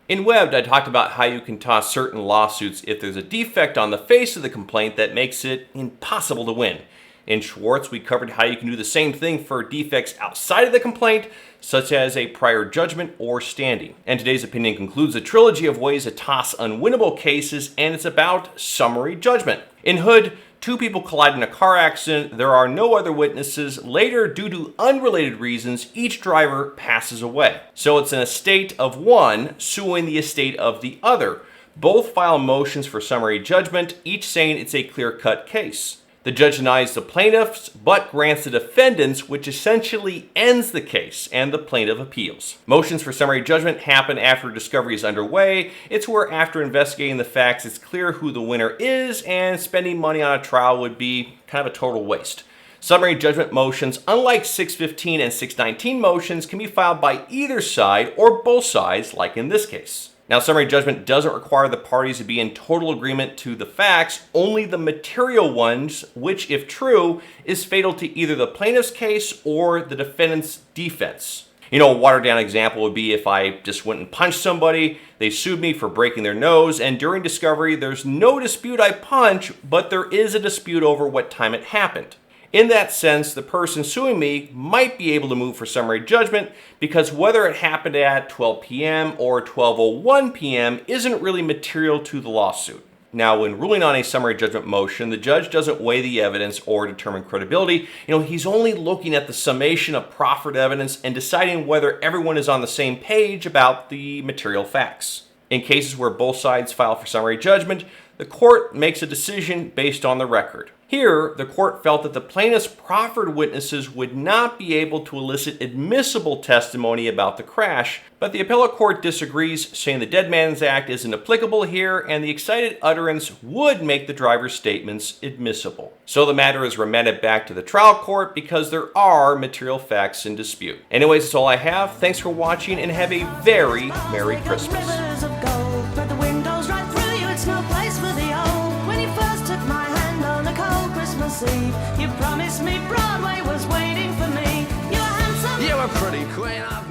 In Webbed, I talked about how you can toss certain lawsuits if there's a defect on the face of the complaint that makes it impossible to win. In Schwartz, we covered how you can do the same thing for defects outside of the complaint, such as a prior judgment or standing. And today's opinion concludes a trilogy of ways to toss unwinnable cases, and it's about summary judgment. In Hood, two people collide in a car accident, there are no other witnesses. Later, due to unrelated reasons, each driver passes away. So it's an estate of one suing the estate of the other. Both file motions for summary judgment, each saying it's a clear-cut case. The judge denies the plaintiffs, but grants the defendants, which essentially ends the case, and the plaintiff appeals. Motions for summary judgment happen after discovery is underway. It's where after investigating the facts, it's clear who the winner is, and spending money on a trial would be kind of a total waste. Summary judgment motions, unlike 615 and 619 motions, can be filed by either side or both sides, like in this case. Now, summary judgment doesn't require the parties to be in total agreement to the facts, only the material ones, which, if true, is fatal to either the plaintiff's case or the defendant's defense. You know, a watered down example would be if I just went and punched somebody, they sued me for breaking their nose, and during discovery, there's no dispute I punch, but there is a dispute over what time it happened. In that sense, the person suing me might be able to move for summary judgment because whether it happened at 12 p.m. or 12:01 p.m. isn't really material to the lawsuit. Now, when ruling on a summary judgment motion, the judge doesn't weigh the evidence or determine credibility. He's only looking at the summation of proffered evidence and deciding whether everyone is on the same page about the material facts. In cases where both sides file for summary judgment, the court makes a decision based on the record. Here, the court felt that the plaintiff's proffered witnesses would not be able to elicit admissible testimony about the crash, but the appellate court disagrees, saying the Dead Man's Act isn't applicable here, and the excited utterance would make the driver's statements admissible. So the matter is remanded back to the trial court because there are material facts in dispute. Anyways, that's all I have. Thanks for watching, and have a very Merry Christmas. You promised me Broadway was waiting for me. You're handsome. You were pretty queen.